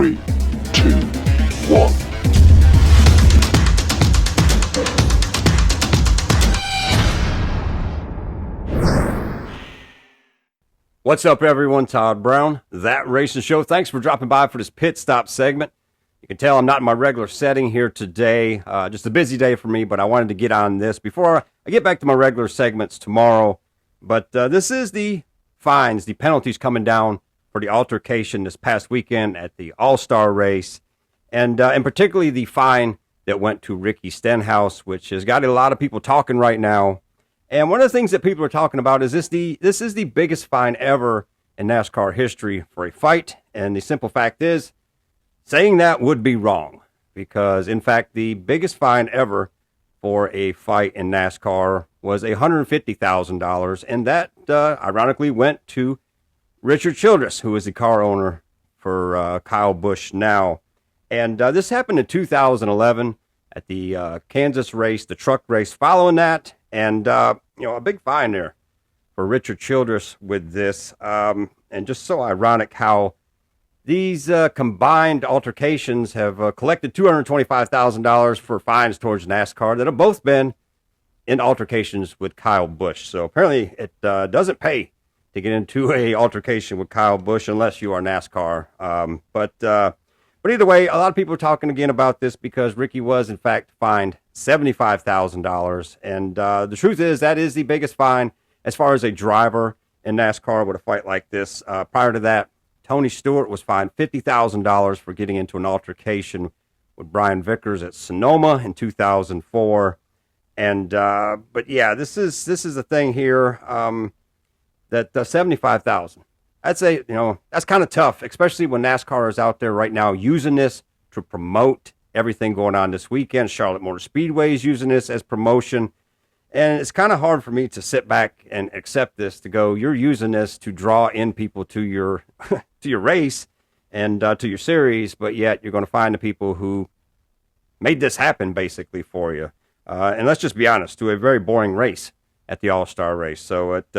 3, 2, 1. What's up, everyone? Todd Brown, That Racing Show. Thanks for dropping by for this pit stop segment. You can tell I'm not in my regular setting here today. Just a busy day for me, but I wanted to get on this before I get back to my regular segments tomorrow. But this is the fines, the penalties coming down for the altercation this past weekend at the All-Star race. And particularly the fine that went to Ricky Stenhouse, which has got a lot of people talking right now. And one of the things that people are talking about is this is the biggest fine ever in NASCAR history for a fight. And the simple fact is, saying that would be wrong, because in fact, the biggest fine ever for a fight in NASCAR was $150,000. And that ironically went to Richard Childress, who is the car owner for Kyle Busch now. And this happened in 2011 at the Kansas race, the truck race following that. And, a big fine there for Richard Childress with this. And just so ironic how these combined altercations have collected $225,000 for fines towards NASCAR that have both been in altercations with Kyle Busch. So apparently it doesn't pay to get into a altercation with Kyle Busch unless you are NASCAR. But either way, a lot of people are talking again about this because Ricky was, in fact, fined $75,000. And the truth is that is the biggest fine as far as a driver in NASCAR with a fight like this. Prior to that, Tony Stewart was fined $50,000 for getting into an altercation with Brian Vickers at Sonoma in 2004. And but yeah, this is the thing here that $75,000. I'd say, that's kind of tough, especially when NASCAR is out there right now using this to promote everything going on this weekend. Charlotte Motor Speedway is using this as promotion. And it's kind of hard for me to sit back and accept this, to go, you're using this to draw in people to your to your race and to your series, but yet you're going to find the people who made this happen basically for you. And let's just be honest, to a very boring race at the All-Star race. So it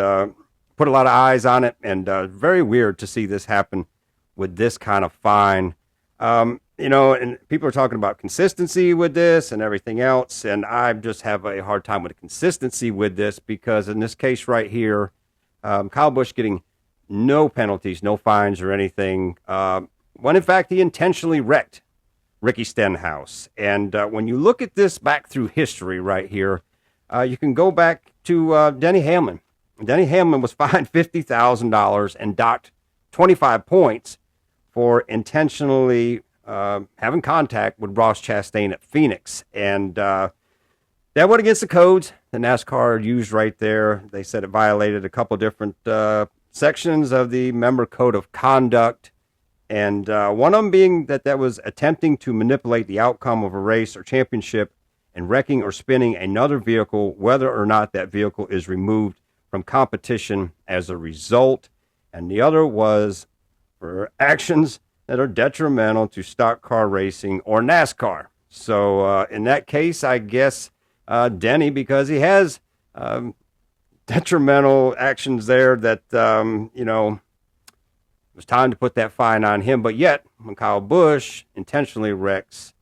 put a lot of eyes on it, and very weird to see this happen with this kind of fine. And people are talking about consistency with this and everything else, and I just have a hard time with the consistency with this because in this case right here, Kyle Busch getting no penalties, no fines or anything, when in fact he intentionally wrecked Ricky Stenhouse. And when you look at this back through history right here, you can go back to Denny Hamlin. Denny Hamlin was fined $50,000 and docked 25 points for intentionally having contact with Ross Chastain at Phoenix. And that went against the codes the NASCAR used right there. They said it violated a couple different sections of the member code of conduct. And one of them being that was attempting to manipulate the outcome of a race or championship and wrecking or spinning another vehicle, whether or not that vehicle is removed from competition as a result. And the other was for actions that are detrimental to stock car racing or NASCAR. So in that case, I guess Denny, because he has detrimental actions there that, it was time to put that fine on him. But yet, when Kyle Busch intentionally wrecks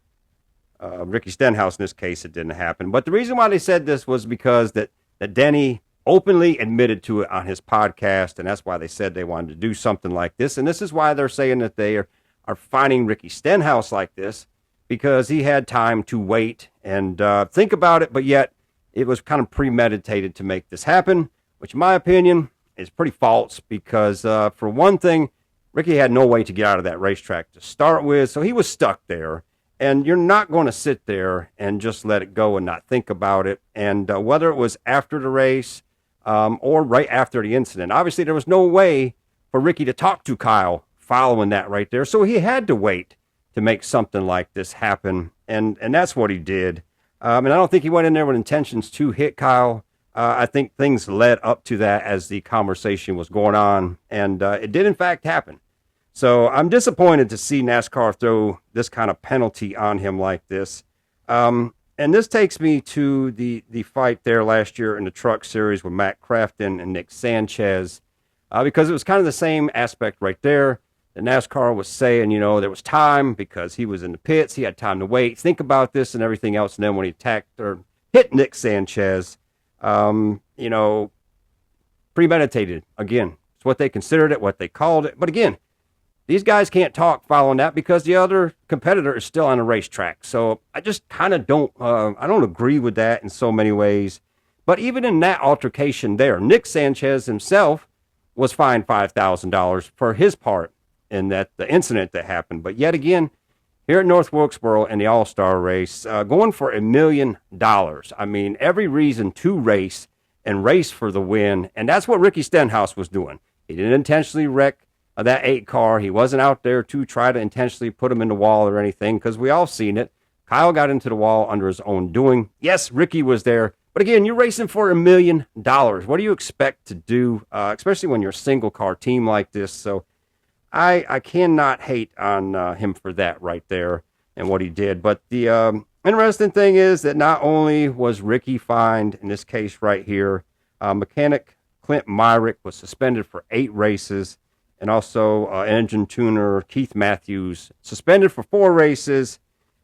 Ricky Stenhouse, in this case, it didn't happen. But the reason why they said this was because that Denny openly admitted to it on his podcast, and that's why they said they wanted to do something like this. And this is why they're saying that they are fining Ricky Stenhouse like this, because he had time to wait and think about it, but yet it was kind of premeditated to make this happen, which in my opinion is pretty false because for one thing, Ricky had no way to get out of that racetrack to start with, so he was stuck there. And you're not going to sit there and just let it go and not think about it. And whether it was after the race or right after the incident, obviously there was no way for Ricky to talk to Kyle following that right there. So he had to wait to make something like this happen. And that's what he did. And I don't think he went in there with intentions to hit Kyle. I think things led up to that as the conversation was going on. And it did, in fact, happen. So I'm disappointed to see NASCAR throw this kind of penalty on him like this. And this takes me to the fight there last year in the Truck Series with Matt Crafton and Nick Sanchez, because it was kind of the same aspect right there. that NASCAR was saying, there was time because he was in the pits. He had time to wait, think about this and everything else. And then when he attacked or hit Nick Sanchez, premeditated. Again, it's what they considered it, what they called it. But again, these guys can't talk following that because the other competitor is still on a racetrack. So I just kind of I don't agree with that in so many ways. But even in that altercation there, Nick Sanchez himself was fined $5,000 for his part in the incident that happened. But yet again, here at North Wilkesboro in the All-Star race, going for $1 million. I mean, every reason to race and race for the win. And that's what Ricky Stenhouse was doing. He didn't intentionally wreck that 8 car. He wasn't out there to try to intentionally put him in the wall or anything, because we all seen it. Kyle got into the wall under his own doing. Yes, Ricky was there. But again, you're racing for $1 million. What do you expect to do, especially when you're a single car team like this? So I cannot hate on him for that right there and what he did. But the interesting thing is that not only was Ricky fined, in this case right here, mechanic Clint Myrick was suspended for 8 races, and also engine tuner Keith Matthews suspended for 4 races,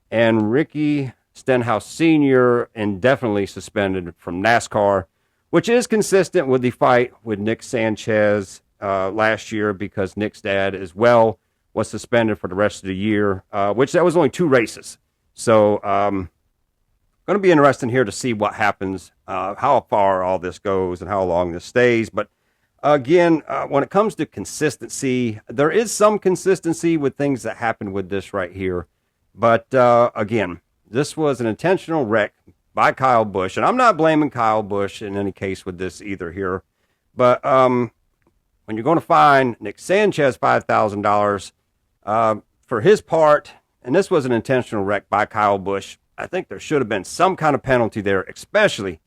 and Ricky Stenhouse Sr. indefinitely suspended from NASCAR, which is consistent with the fight with Nick Sanchez last year, because Nick's dad as well was suspended for the rest of the year, which that was only 2 races. So going to be interesting here to see what happens, how far all this goes and how long this stays. But again, when it comes to consistency, there is some consistency with things that happen with this right here. But again, this was an intentional wreck by Kyle Busch, and I'm not blaming Kyle Busch in any case with this either here. But when you're going to fine Nick Sanchez $5,000 for his part, and this was an intentional wreck by Kyle Busch, I think there should have been some kind of penalty there, especially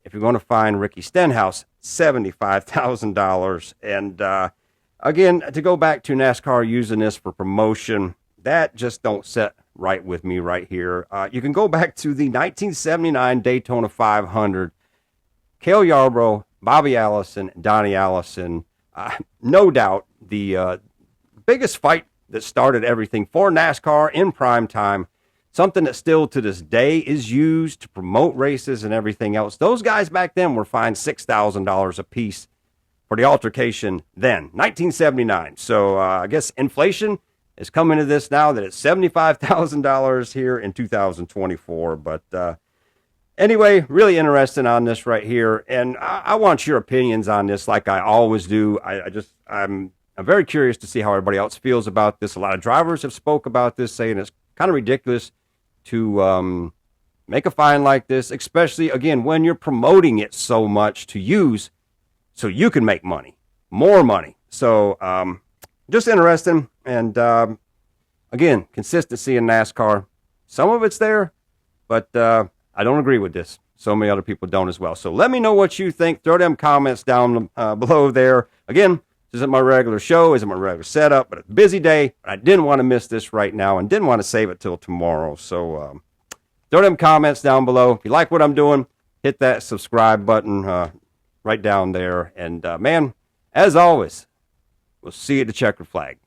if you're going to fine Ricky Stenhouse $75,000. And again, to go back to NASCAR using this for promotion, that just don't set right with me right here. You can go back to the 1979 Daytona 500. Cale Yarborough, Bobby Allison, Donnie Allison, no doubt the biggest fight that started everything for NASCAR in prime time. Something that still to this day is used to promote races and everything else. Those guys back then were fined $6,000 a piece for the altercation then, 1979. So I guess inflation is coming to this now that it's $75,000 here in 2024. But anyway, really interesting on this right here. And I want your opinions on this like I always do. I'm very curious to see how everybody else feels about this. A lot of drivers have spoke about this, saying it's kind of ridiculous to make a fine like this, especially, again, when you're promoting it so much to use so you can make money, more money. So just interesting. And again, consistency in NASCAR. Some of it's there, but I don't agree with this. So many other people don't as well. So let me know what you think. Throw them comments down below there. Again, this isn't my regular show, isn't my regular setup, but it's a busy day. I didn't want to miss this right now and didn't want to save it till tomorrow. So throw them comments down below. If you like what I'm doing, hit that subscribe button right down there. And man, as always, we'll see you at the checkered flag.